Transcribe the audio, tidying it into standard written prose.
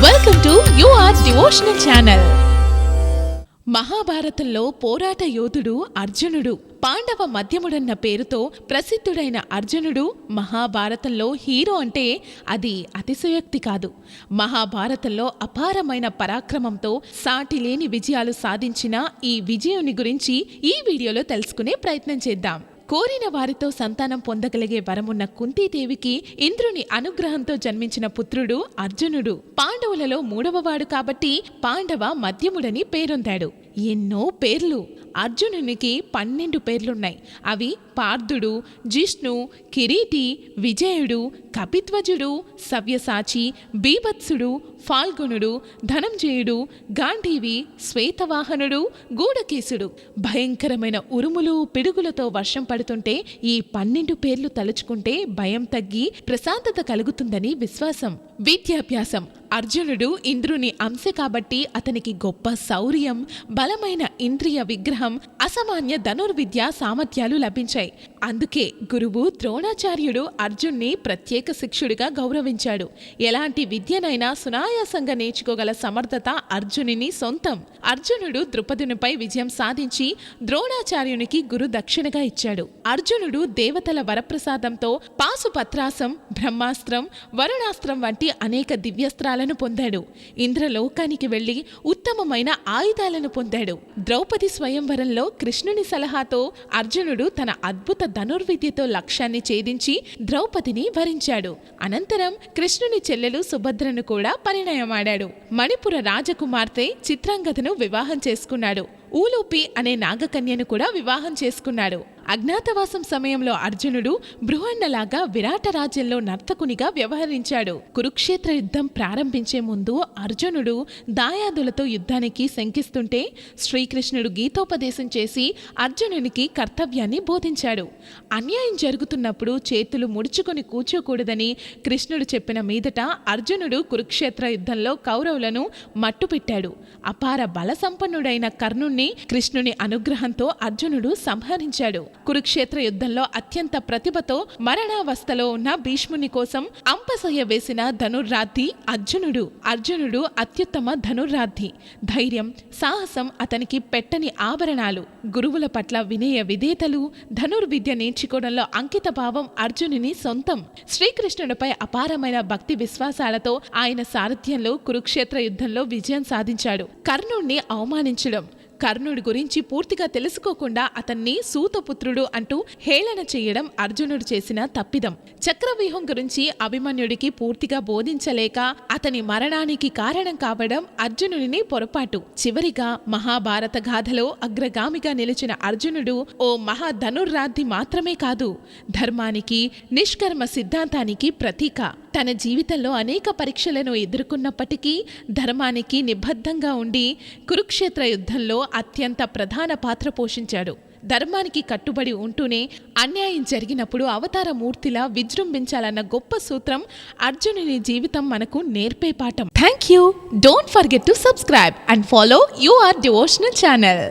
Welcome to your devotional channel. మహాభారతంలో పోరాట యోధుడు అర్జునుడు. పాండవ మధ్యముడన్న పేరుతో ప్రసిద్ధుడైన అర్జునుడు మహాభారతంలో హీరో అంటే అది అతిశయోక్తి కాదు. మహాభారతంలో అపారమైన పరాక్రమంతో సాటిలేని విజయాలు సాధించిన ఈ విజయుని గురించి ఈ వీడియోలో తెలుసుకునే ప్రయత్నం చేద్దాం. కోరిన వారితో సంతానం పొందగలిగే వరమున్న కుంతీదేవికి ఇంద్రుని అనుగ్రహంతో జన్మించిన పుత్రుడు అర్జునుడు. పాండవులలో మూడవవాడు కాబట్టి పాండవ మధ్యముడని పేరొందాడు. ఎన్నో పేర్లు. అర్జునునికి 12 పేర్లున్నాయి. అవి పార్థుడు, జిష్ణు, కిరీటి, విజయుడు, కపిధ్వజుడు, సవ్యసాచి, బీభత్సుడు, ఫాల్గుణుడు, ధనంజయుడు, గాంధీవి, శ్వేతవాహనుడు, గూఢకేశుడు. భయంకరమైన ఉరుములు పిడుగులతో వర్షం పడుతుంటే ఈ 12 పేర్లు తలుచుకుంటే భయం తగ్గి ప్రశాంతత కలుగుతుందని విశ్వాసం. విద్యాభ్యాసం. అర్జునుడు ఇంద్రుని అంశ కాబట్టి అతనికి గొప్ప శౌర్యం, బలమైన ఇంద్రియ విగ్రహం, అసామాన్య ధనుర్విద్య సామర్థ్యాలు లభించాయి. అందుకే గురువు ద్రోణాచార్యుడు అర్జున్ని ప్రత్యేక శిక్షుడిగా గౌరవించాడు. ఎలాంటి విద్యనైనా సునాయాసంగా నేర్చుకోగల సమర్థత అర్జునుని సొంతం. అర్జునుడు ద్రుపదునిపై విజయం సాధించి ద్రోణాచార్యునికి గురు దక్షిణగా ఇచ్చాడు. అర్జునుడు దేవతల వరప్రసాదంతో పాశుపత్రాసం, బ్రహ్మాస్త్రం, వరుణాస్త్రం వంటి అనేక దివ్యస్త్రాలను పొందాడు. ఇంద్రలోకానికి వెళ్లి ఉత్తమమైన ఆయుధాలను పొందాడు. ద్రౌపది స్వయంవరంలో కృష్ణుని సలహాతో అర్జునుడు తన అద్భుత ధనుర్విద్యతో లక్ష్యాన్ని ఛేదించి ద్రౌపదిని వరించాడు. అనంతరం కృష్ణుని చెల్లెలు సుభద్రను కూడా పరిణయమాడాడు. మణిపుర రాజకుమార్తె చిత్రాంగదను వివాహం చేసుకున్నాడు. ఊలూపి అనే నాగకన్యను కూడా వివాహం చేసుకున్నాడు. అజ్ఞాతవాసం సమయంలో అర్జునుడు బృహన్నలాగా విరాట రాజ్యంలో నర్తకునిగా వ్యవహరించాడు. కురుక్షేత్ర యుద్ధం ప్రారంభించే ముందు అర్జునుడు దాయాదులతో యుద్ధానికి శంకిస్తుంటే శ్రీకృష్ణుడు గీతోపదేశం చేసి అర్జునునికి కర్తవ్యాన్ని బోధించాడు. అన్యాయం జరుగుతున్నప్పుడు చేతులు ముడుచుకొని కూర్చోకూడదని కృష్ణుడు చెప్పిన మీదట అర్జునుడు కురుక్షేత్ర యుద్ధంలో కౌరవులను మట్టుపెట్టాడు. అపార బల సంపన్నుడైన కర్ణుణ్ణి కృష్ణుని అనుగ్రహంతో అర్జునుడు సంహరించాడు. కురుక్షేత్ర యుద్ధంలో అత్యంత ప్రతిభతో మరణావస్థలో ఉన్న భీష్ముని కోసం అంపశయ్య వేసిన ధనుర్రాద్ధి అర్జునుడు. అర్జునుడు అత్యుత్తమ ధనుర్రాద్ధి. ధైర్యం, సాహసం అతనికి పెట్టని ఆభరణాలు. గురువుల పట్ల వినయ విధేతలు, ధనుర్విద్య నేర్చుకోవడంలో అంకిత భావం అర్జునుని సొంతం. శ్రీకృష్ణుడిపై అపారమైన భక్తి విశ్వాసాలతో ఆయన సారథ్యంలో కురుక్షేత్ర యుద్ధంలో విజయం సాధించాడు. కర్ణుణ్ణి అవమానించడం, కర్ణుడి గురించి పూర్తిగా తెలుసుకోకుండా అతన్ని సూతపుత్రుడు అంటూ హేళన చేయడం అర్జునుడు చేసిన తప్పిదం. చక్రవ్యూహం గురించి అభిమన్యుడికి పూర్తిగా బోధించలేక అతని మరణానికి కారణం కావడం అర్జునుడిని పొరపాటు. చివరిగా మహాభారత గాథలో అగ్రగామిగా నిలిచిన అర్జునుడు ఓ మహాధనుర్రాద్ధి మాత్రమే కాదు, ధర్మానికి, నిష్కర్మ సిద్ధాంతానికి ప్రతీక. తన జీవితంలో అనేక పరీక్షలను ఎదుర్కొన్నప్పటికీ ధర్మానికి నిబద్ధంగా ఉండి కురుక్షేత్ర యుద్ధంలో అత్యంత ప్రధాన పాత్ర పోషించాడు. ధర్మానికి కట్టుబడి ఉంటూనే అన్యాయం జరిగినప్పుడు అవతార మూర్తిలా విజృంభించాలన్న గొప్ప సూత్రం అర్జునుని జీవితం మనకు నేర్పే పాఠం. Thank you. Don't forget to subscribe and follow your devotional channel.